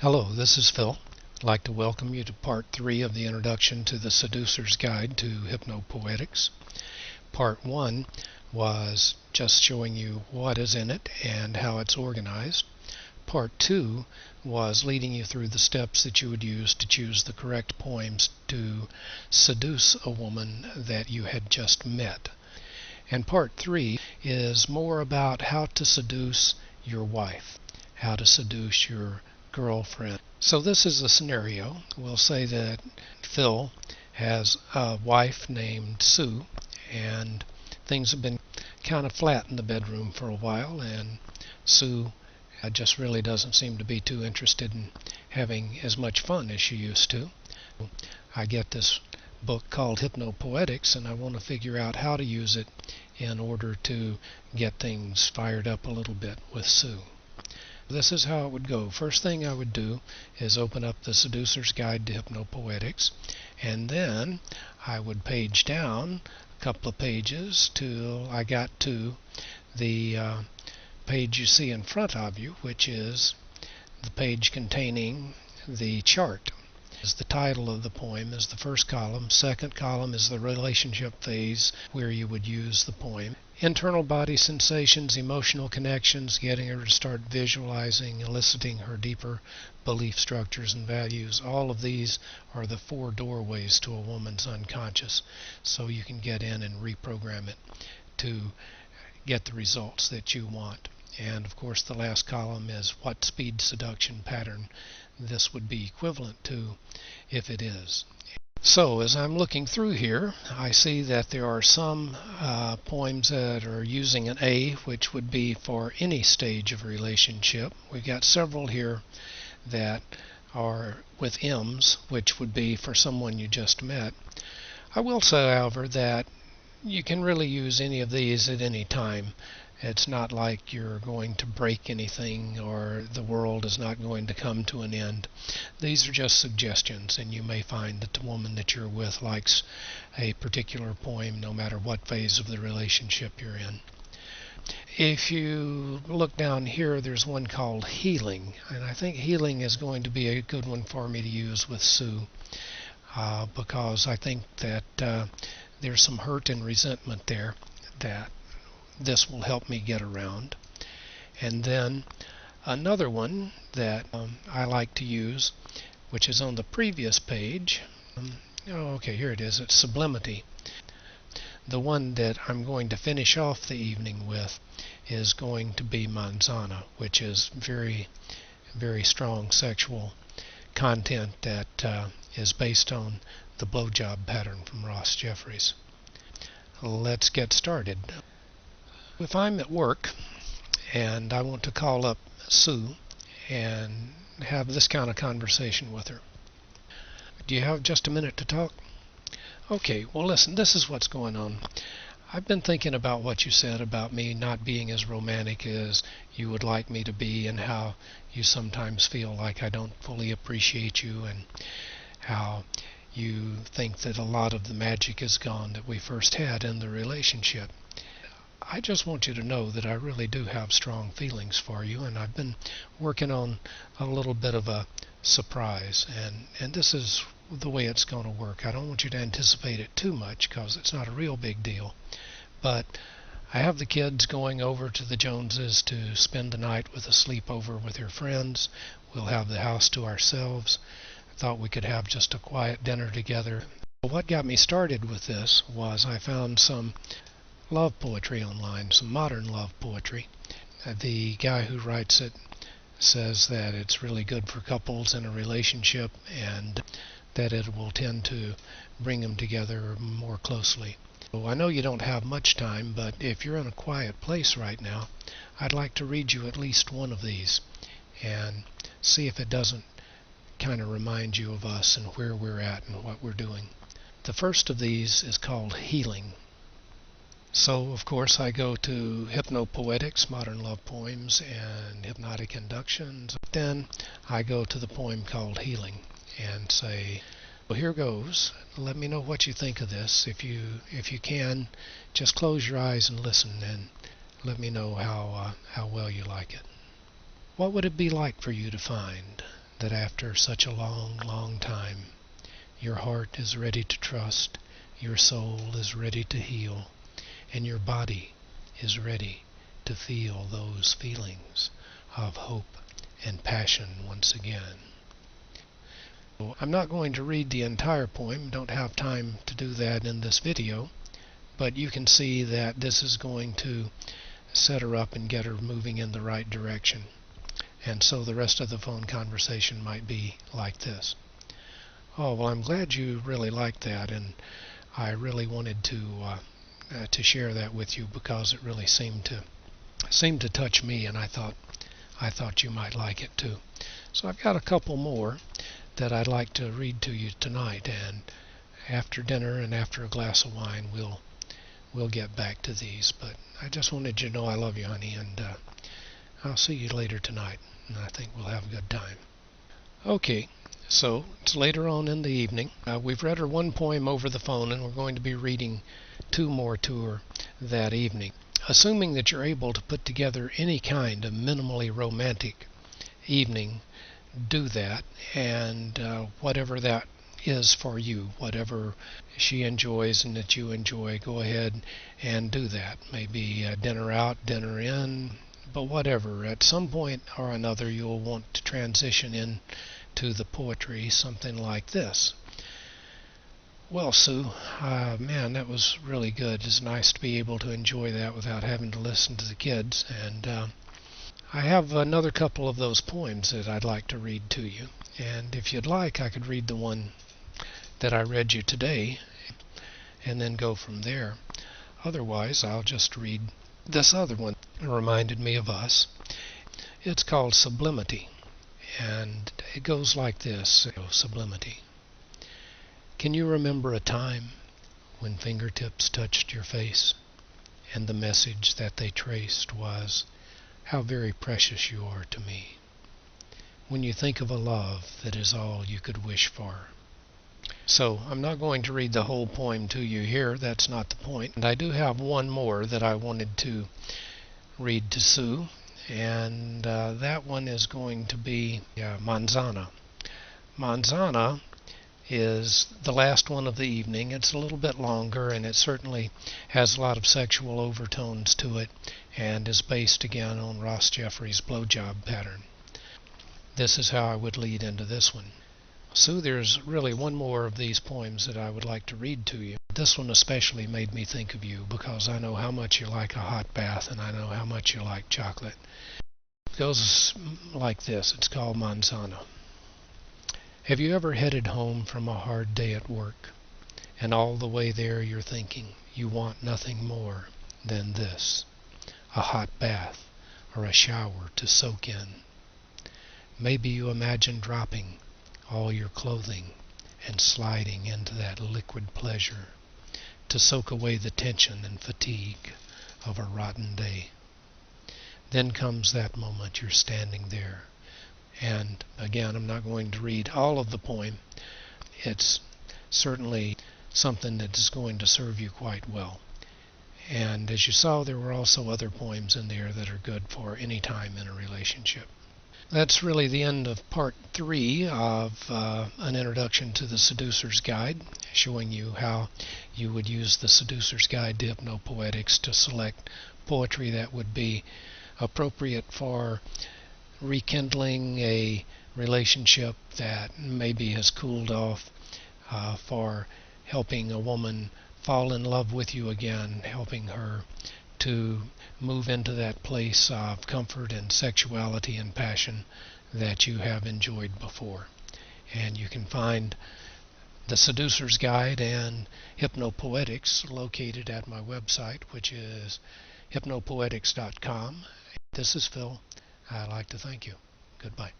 Hello, this is Phil. I'd like to welcome you to Part 3 of the Introduction to the Seducer's Guide to Hypnopoetics. Part 1 was just showing you what is in it and how it's organized. Part 2 was leading you through the steps that you would use to choose the correct poems to seduce a woman that you had just met. And Part 3 is more about how to seduce your wife, how to seduce your girlfriend. So this is a scenario. We'll say that Phil has a wife named Sue, and things have been kind of flat in the bedroom for a while, and Sue just really doesn't seem to be too interested in having as much fun as she used to. I get this book called Hypnopoetics, and I want to figure out how to use it in order to get things fired up a little bit with Sue. This is how it would go. First thing I would do is open up the Seducer's Guide to Hypnopoetics, and then I would page down a couple of pages till I got to the page you see in front of you, which is the page containing the chart. The title of the poem is the first column. Second column is the relationship phase where you would use the poem. Internal body sensations, emotional connections, getting her to start visualizing, eliciting her deeper belief structures and values. All of these are the 4 doorways to a woman's unconscious, so you can get in and reprogram it to get the results that you want. And of course the last column is what speed seduction pattern this would be equivalent to if it is. So as I'm looking through here, I see that there are some poems that are using an A, which would be for any stage of a relationship. We've got several here that are with M's, which would be for someone you just met. I will say, however, that you can really use any of these at any time. It's not like you're going to break anything or the world is not going to come to an end. These are just suggestions, and you may find that the woman that you're with likes a particular poem no matter what phase of the relationship you're in. If you look down here, there's one called Healing, and I think Healing is going to be a good one for me to use with Sue because I think that there's some hurt and resentment there that this will help me get around. And then another one that I like to use, which is on the previous page. Okay, here it is. It's Sublimity. The one that I'm going to finish off the evening with is going to be Manzana, which is very, very strong sexual content that is based on the blowjob pattern from Ross Jeffries. Let's get started. If I'm at work and I want to call up Sue and have this kind of conversation with her, do you have just a minute to talk? Okay, well listen, this is what's going on. I've been thinking about what you said about me not being as romantic as you would like me to be, and how you sometimes feel like I don't fully appreciate you, and how you think that a lot of the magic is gone that we first had in the relationship. I just want you to know that I really do have strong feelings for you, and I've been working on a little bit of a surprise, and this is the way it's going to work. I don't want you to anticipate it too much because it's not a real big deal, but I have the kids going over to the Joneses to spend the night with a sleepover with their friends. We'll have the house to ourselves. I thought we could have just a quiet dinner together. What got me started with this was I found some love poetry online, some modern love poetry. The guy who writes it says that it's really good for couples in a relationship and that it will tend to bring them together more closely. So I know you don't have much time, but if you're in a quiet place right now, I'd like to read you at least one of these and see if it doesn't kind of remind you of us and where we're at and what we're doing. The first of these is called Healing. So, of course, I go to Hypnopoetics, Modern Love Poems, and Hypnotic Inductions. Then I go to the poem called Healing and say, well, here goes. Let me know what you think of this. If you can, just close your eyes and listen, and let me know how well you like it. What would it be like for you to find that after such a long, long time, your heart is ready to trust, your soul is ready to heal, and your body is ready to feel those feelings of hope and passion once again. I'm not going to read the entire poem, don't have time to do that in this video, but you can see that this is going to set her up and get her moving in the right direction. And so the rest of the phone conversation might be like this. Oh, well, I'm glad you really liked that, and I really wanted to share that with you because it really seemed to touch me, and I thought you might like it too. So I've got a couple more that I'd like to read to you tonight, and after dinner and after a glass of wine we'll get back to these. But I just wanted you to know I love you, honey, and I'll see you later tonight, and I think we'll have a good time. Okay, so it's later on in the evening. We've read her one poem over the phone, and we're going to be reading two more to her that evening. Assuming that you're able to put together any kind of minimally romantic evening, do that, and whatever that is for you, whatever she enjoys and that you enjoy, go ahead and do that. Maybe dinner out, dinner in, but whatever. At some point or another you'll want to transition in to the poetry, something like this. Well, Sue, man, that was really good. It's nice to be able to enjoy that without having to listen to the kids. And I have another couple of those poems that I'd like to read to you. And if you'd like, I could read the one that I read you today and then go from there. Otherwise, I'll just read this other one. It reminded me of us. It's called Sublimity, and it goes like this. Sublimity. Can you remember a time when fingertips touched your face, and the message that they traced was, "How very precious you are to me," when you think of a love that is all you could wish for? So, I'm not going to read the whole poem to you here, that's not the point. And I do have one more that I wanted to read to Sue, and that one is going to be Manzana. Manzana is the last one of the evening. It's a little bit longer, and it certainly has a lot of sexual overtones to it, and is based again on Ross Jeffries' blowjob pattern. This is how I would lead into this one. Sue, there's really one more of these poems that I would like to read to you. This one especially made me think of you because I know how much you like a hot bath, and I know how much you like chocolate. It goes like this. It's called Manzana. Have you ever headed home from a hard day at work, and all the way there you're thinking you want nothing more than this, a hot bath or a shower to soak in? Maybe you imagine dropping all your clothing and sliding into that liquid pleasure to soak away the tension and fatigue of a rotten day. Then comes that moment you're standing there. And again, I'm not going to read all of the poem. It's certainly something that is going to serve you quite well. And as you saw, there were also other poems in there that are good for any time in a relationship. That's really the end of part 3 of an introduction to the Seducer's Guide, showing you how you would use the Seducer's Guide to Hypnopoetics to select poetry that would be appropriate for rekindling a relationship that maybe has cooled off, for helping a woman fall in love with you again, helping her to move into that place of comfort and sexuality and passion that you have enjoyed before. And you can find the Seducer's Guide and Hypnopoetics located at my website, which is hypnopoetics.com. This is Phil. I'd like to thank you. Goodbye.